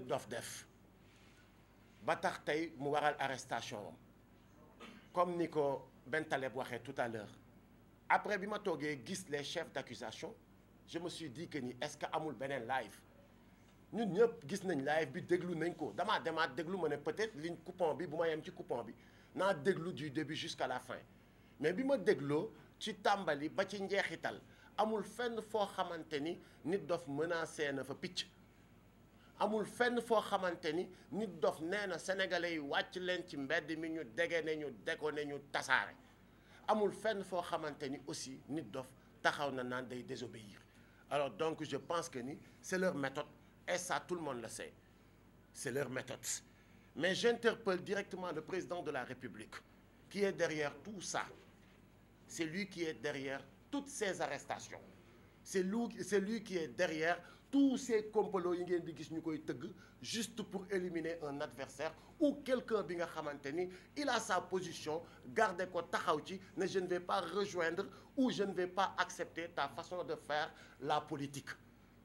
Nit Doff def ba tax tey mu waral arrestation am comme ni ko Ben Taleb waxee tout à l'heure après bi ma toogee gis les chefs d'accusation je me suis dit que ni est-ce que amul beneen live ñun ñëpp gis nañ live bi déglu nañ ko damaa demaat déglu ma ne peut-être ligne coupon bi bu ma yem ci coupon bi naa déglu du début jusqu'à la fin mais bi ma dégloo ci tàmbali ba ci njeexital amul fenn foo xamante ni Nit Doff menacé na fa picc amul fenn foo xamante ni Nit Doff nee na sénégalais yi wàcc leen ci mbedd mi ñu dege ne ñu deko ne ñu tasaare amul fenn foo xamante ni aussi Nit Doff taxaw na naan day désobéir alors donc je pense que ni c'est leur méthode et ça tout le monde le sait c'est leur méthode mais j'interpelle directement le président de la République qui est derrière tout ça c'est lui qui est derrière toutes ces arrestations c'est lui qui est derrière tous ces complots yi ngeen di gis ñu koy tëgg juste pour éliminer un adversaire ou quelqu'un bi nga xamante ni il a sa position garder ko taxaw ci ne je ne vais pas rejoindre ou je ne vais pas accepter ta façon de faire la politique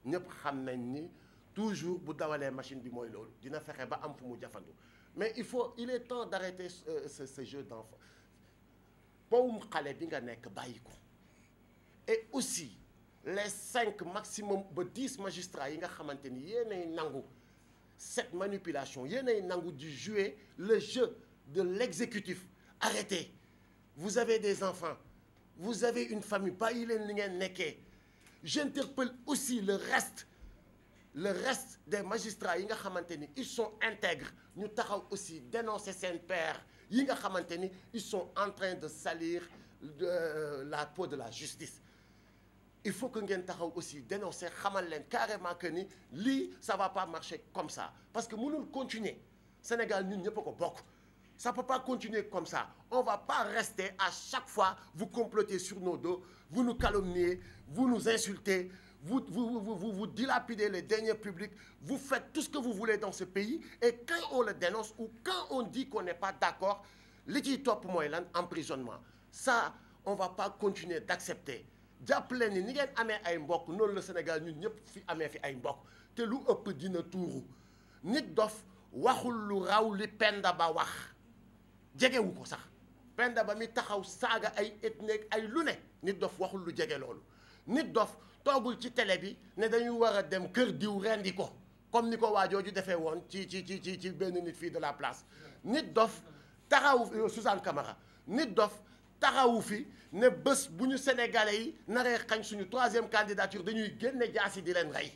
ñëpp xam nañ ni toujours bu dawalee machine bi mooy loolu dina fexe ba am fu mu jafandu mais il est temps d'arrêter ce jeu d'enfant powum xale bi nga nekk bàyyi ko et aussi les 5 maximum ba 10 magistrats yi nga xamante ni yéenay nangu cette manipulation yéenay nangu di jouer le jeu de l'exécutif arrêtez vous avez des enfants vous avez une famille bàyyi leen li ngeen nekkee j'interpelle aussi le reste des magistrats yi nga xamante ni ils sont intègres ñu taxaw aussi dénoncer seen père yi nga xamante ni ils sont en train de salir la peau de la justice il faut que ngeen taxaw aussi dénoncer xamal leen carrément que ni lii ça va pas marcher comme ça parce que mënul continuer Sénégal ñun ñëpp a ko bokk ça peut pas continuer comme ça on va pas rester à chaque fois vous complotez sur nos dos vous nous calomniez vous nous insultez vous dilapidez les deniers publics vous faites tout ce que vous voulez dans ce pays et quand on le dénonce ou quand on dit qu'on n'est pas d'accord li ciy topp mooy lan emprisonnement ça on va pas continuer d'accepter jàpp leen ni ngeen amee ay mbokk noonu la Sénégal ñun ñëpp fi amee fi ay mbokk te lu ëpp dina tuuru Nit Doff waxul lu raw li Penda Ba wax jegewu ko sax Penda Ba mi taxaw saaga ay ethnie ay lu ne Nit Doff waxul lu jege loolu Nit Doff toogul ci télé bi ne dañu war a dem kër diw rendi ko comme ni ko waajooju defee woon ci benn nit fii de la place Nit Doff taxaw Suzanne Camara Nit Doff taxawu fi ne bés bu ñu sénégalais yi naree xañ suñu 3e candidature dañuy génne jaasi di leen rey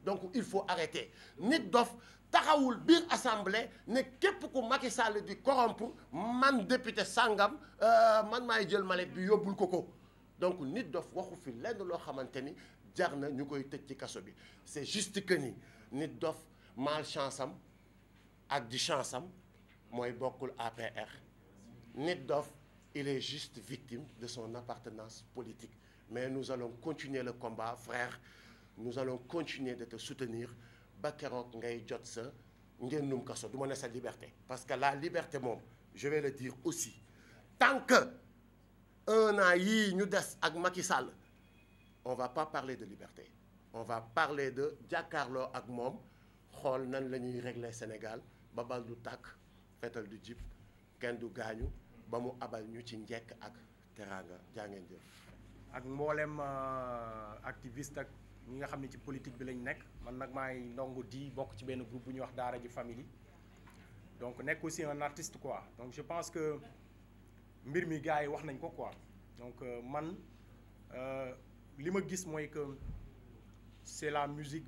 donc il faut arrêter Nit Doff taxawul biir assemblée ne képp ku Macky Sall di corrompre man député sangam man maay jël mallette bi yóbbul ko donc Nit Doff waxu fi lenn loo xamante ni jar na ñu koy tëj ci kaso bi c'est juste que ni Nit Doff malchance am ak di chance am mooy bokkul APR Nit Doff il est juste victime de son appartenance politique mais nous allons continuer le combat frère nous allons continuer de te soutenir ba keroog ngay jot sa ngénnum kaso du ma ne sa liberté parce que la liberté moom je vais le dire aussi tant que 1 an yii ñu des ak Macky Sall on va pas parler de liberté on va parler de jàkkaarloo ak moom xool nan la ñuy régler Sénégal ba bal du tàkk fetal du jib kenn du gaañu ba mu abal ñu ci njekk ak teraanga jaa ngeen jëf ak mboolem activiste ak ñi nga xam ne ci politique bi lañ nekk man nag maay ndongo di bokk ci benn groupe bu ñuy wax Daara ji Family donc nekk aussi un artiste quoi donc je pense que mbir mi gars yi wax nañ ko quoi donc man li ma gis mooy que c'est la musique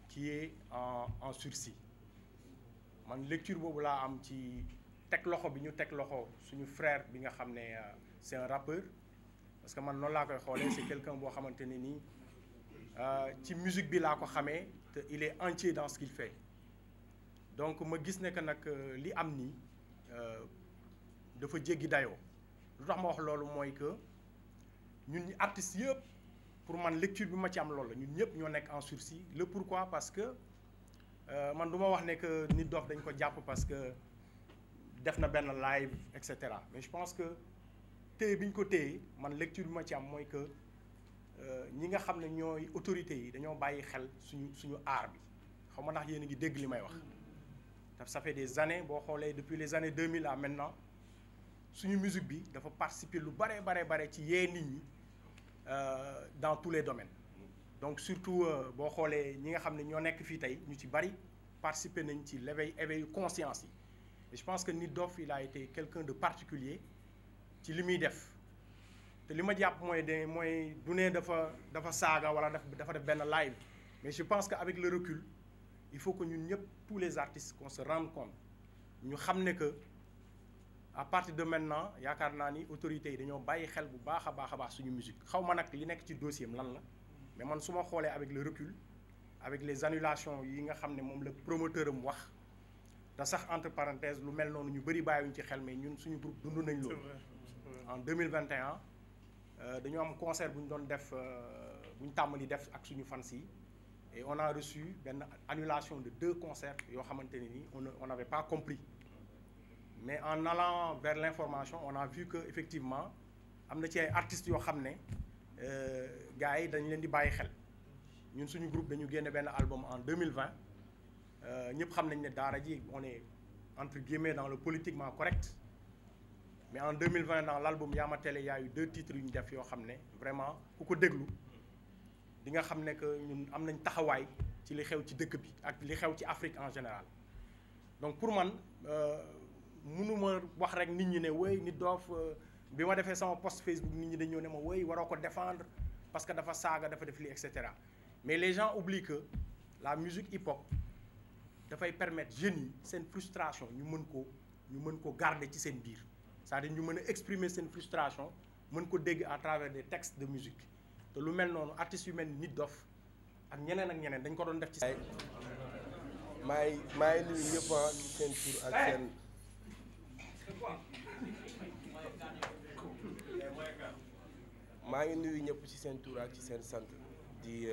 qui est en sursis man lecture boobu laa am ci teg loxo bi ñu teg loxo suñu frère bi nga xam ne c'est un rappeur parce que man noonu laa koy xoolee c'est quelqu'un boo xamante ne nii ci musique bi laa ko xamee te il est entier dans ce qu'il fait donc ma gis ne que nag li am nii dafa jéggi dayoo lu tax ma wax loolu mooy que ñun ñi artistes yëpp pour man lecture bi ma ci am loolu la ñun ñëpp ñoo nekk en sursis le pourquoi parce que man du ma wax ne que Nit Doff dañ ko jàpp parce que def na benn live et cetera mais je pense que téye bi ñu ko téye man lecture bi ma ci am mooy que ñi nga xam ne ñooy autorités yi dañoo bàyyi xel suñu art bi xaw ma ndax yéen a ngi dégg li may wax ça fait des années boo xoolee depuis les années 2000 à maintenant suñu musique bi dafa participer lu bare ci yee nit ñi dans tous les domaines donc surtout boo xoolee ñi nga xam ne ñoo nekk fii tey ñu ci bari participer nañ ci éveil conscience yi et je pense que Nit Doff il a été quelqu'un de particulier ci li muy def te li ma jàpp mooy du ne dafa saaga wala dafa def benn live mais je pense que avec le recul il faut que ñun ñëpp tous les artistes qu'on se rende compte ñu xam ne que à partir de maintenant yaakaar naa ni autorités yi dañoo bàyyi xel bu baax a baax suñu musique xaw ma nag li nekk ci dossier am lan la mais man su ma xoolee avec le recul avec les annulations yi nga xam ne moom la promoteur am wax te sax entre parenthèses lu mel noonu ñu bëri bàyyiwuñ ci xel mais ñun suñu groupe dund nañ loolu. En 2021 dañoo am concert bu ñu doon def bu ñu tàmmali def ak suñu fans yi et on a reçu benn annulation de 2 concerts yoo xamante ne ni on n'avait pas compris mais en allant vers l'information on a vu que effectivement am na ci ay artistes yoo xam ne gars yi dañ leen di bàyyi xel ñun suñu groupe dañu génne benn album en 2020 ñëpp xam nañ ne daara ji on est entre guillemets dans le politiquement correct mais en 2020 dans l'album Yaa Ma Télé y a eu 2 titres yu ñu def yoo xam ne vraiment ku ko déglu di nga xam ne que ñun am nañ taxawaay ci li xew ci dëkk bi ak li xew ci Afrique en général donc pour man mënuma wax rek nit ñi ne wéy Nit Doff bi ma defee sama post Facebook nit ñi dañ ñëw ne ma wéy waroo ko défendre parce que dafa saaga dafa def lii et cetera mais les gens oublient que la musique hip-hop dafay permettre jeunes yi seen frustration ñu mën ko garder ci seen biir c'est-à-dire ñu mën a exprimer seen frustration mën ko dégg à travers des textes de musique te lu mel noonu artistes yu mel ni Nit Doff ak ñeneen dañ ko doon def ci. maa ngi nuyu ñëpp ci seen tur ak seen. maa ngi nuyu ñëpp ci seen tur ak ci seen sant di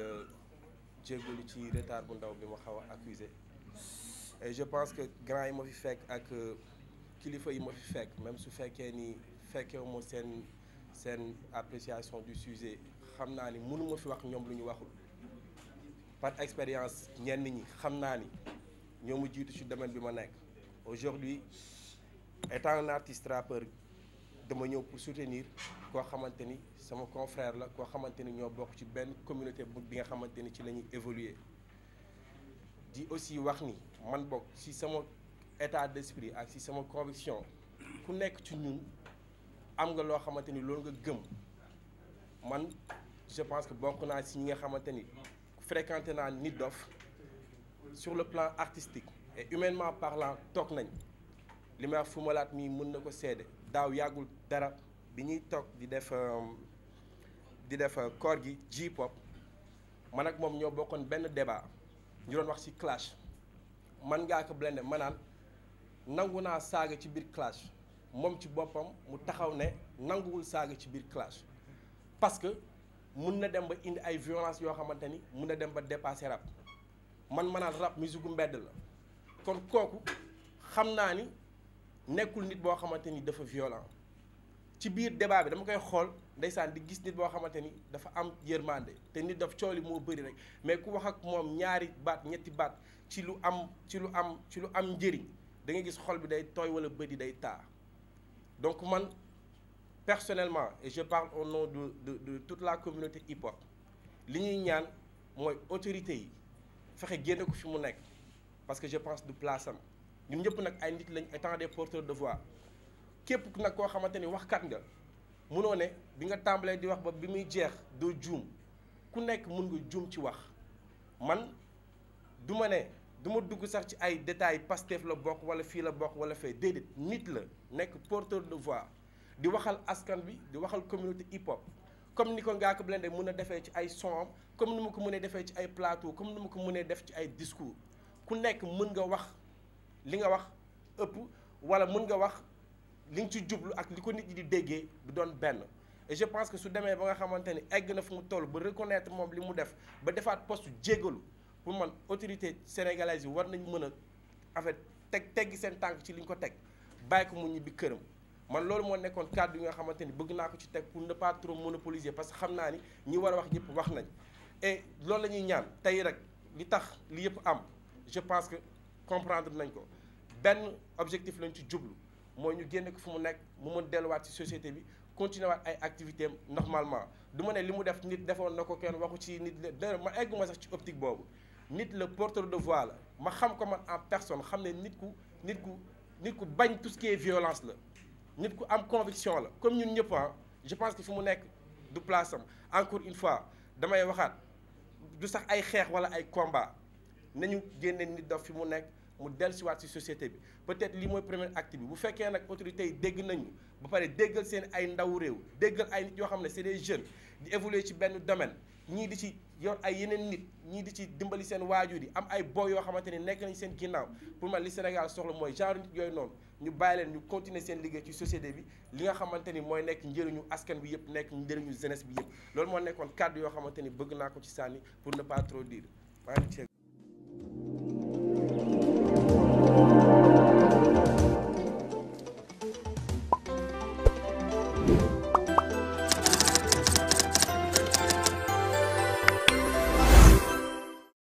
jégalu ci retard bu ndaw bi ma xaw a accusé et je pense que grand yi ma fi fekk ak kilifa yi ma fi fekk même su fekkee ni fekkee moo seen appréciation du sujet xam naa ni mënu ma fi wax ñoom lu ñu waxul par expérience ñenn ñi xam naa ni ñoo mu jiitu ci domaine bi ma nekk aujourd'hui étant un artiste rappeur dama ñëw pour soutenir koo xamante ni sama confrère la koo xamante ni ñoo bokk ci benn communauté bi nga xamante ni ci la ñuy évoluer di aussi wax ni man bokk ci sama état d'esprit ak ci sama conviction ku nekk ci ñun am nga loo xamante ni loolu nga gëm man je pense que bokk naa ci ñi nga xamante ni fréquenté naa Nit Doff sur le plan artistique et humainement parlant toog nañ li may wax fu malaat mii mën na ko seede daaw yàggul dara bi ñuy toog di def koor gi J-pop man ak moom ñoo bokkoon benn débat ñu doon wax ci clash man Ngaaka Blindé manaan nangu naa saaga ci biir clash moom ci boppam mu taxaw ne nanguwul saaga ci biir clash parce que mun na dem ba indi ay violence yoo xamante ni mun na dem ba dépasser rap man manaan rap musique gu mbedd la kon kooku xam naa ni nekkul nit boo xamante ni dafa violent ci biir débat bi dama koy xool ndeysaan di gis nit boo xamante ni dafa am yërmande te Nit Doff cooli moo bëri rek mais ku wax ak moom ñaari baat ñetti baat ci lu am njëriñ da ngay gis xol bi day tooy wala bët yi day taa donc man personnellement et je parle au nom de toute la communauté hip-hop li ñuy ñaan mooy autorités yi fexe génne ko fi mu nekk parce que je pense du place am ñun ñëpp nag ay nit lañ étant des porteurs de voix képp nag koo xamante ni waxkat nga munoo ne bi nga tàmbalee di wax ba bi muy jeex doo juum ku nekk mun nga juum ci wax man du ma dugg sax ci ay détails Pastef la bokk wala fii la bokk wala fee déedéet nit la nekk porteur de voix di waxal askan bi di waxal communauté hip hop comme ni ko Ngaaka Blindé mën a defee ci ay son comme ni ma ko mënee defee ci ay plateau comme ni ma ko mënee def ci ay discours ku nekk mën nga wax li nga wax ëpp wala mën nga wax li nga ci jublu ak li ko nit ñi di déggee du doon benn et je pense que su demee ba nga xamante ni egg na fu mu toll ba reconnaître moom li mu def ba defaat poste jéggalu pour man autorité sénégalaise yi war nañ mën a en fait teggi seen tànk ci li ñu ko teg bàyyi ko mu ñibbi këram man loolu moo nekkoon kàddu yi nga xamante ni bëgg naa ko ci teg pour ne pas trop monopoliser parce que xam naa ni ñi war a wax ñëpp wax nañ et loolu la ñuy ñaan tey rek li tax li yëpp am je pense que comprendre nañ ko benn objectif lañ ci jublu mooy ñu génne ko fu mu nekk mu mën delluwaat ci société bi continuer waat ay activités am normalement du ma ne li mu def nit defoon na ko kenn waxu ci nit la ma egguma sax ci optique boobu nit la porteur de voix la ma xam ko man en personne xam ne nit ku bañ tout ce qui est violence la nit ku am conviction la comme ñun ñëpp je pense que fi mu nekk du place am encore une fois damay waxaat du sax ay xeex wala ay combat nañu génne nit dof fi mu nekk mu dellusiwaat ci société bi peut-être lii mooy premier acte bi bu fekkee nag autorités yi dégg nañu ba pare déggal seen ay ndaw réew déggal ay nit yoo xam ne c'est des jeunes di évoluer ci benn domaine ñii di ci yor ay yeneen nit ñii di ci dimbali seen waajur yi am ay boy yoo xamante ni nekk nañ seen ginnaaw pour man li Sénégal soxla mooy genre nit yooyu noonu ñu bàyyi leen ñu continuer seen liggéey ci société bi li nga xamante ni mooy nekk njëriñu askan bi yëpp nekk njëriñu jeunesse bi yëpp loolu moo nekkoon kàddu yoo xamante ni bëgg naa ko ci sànni pour ne pas trop dire maa ngi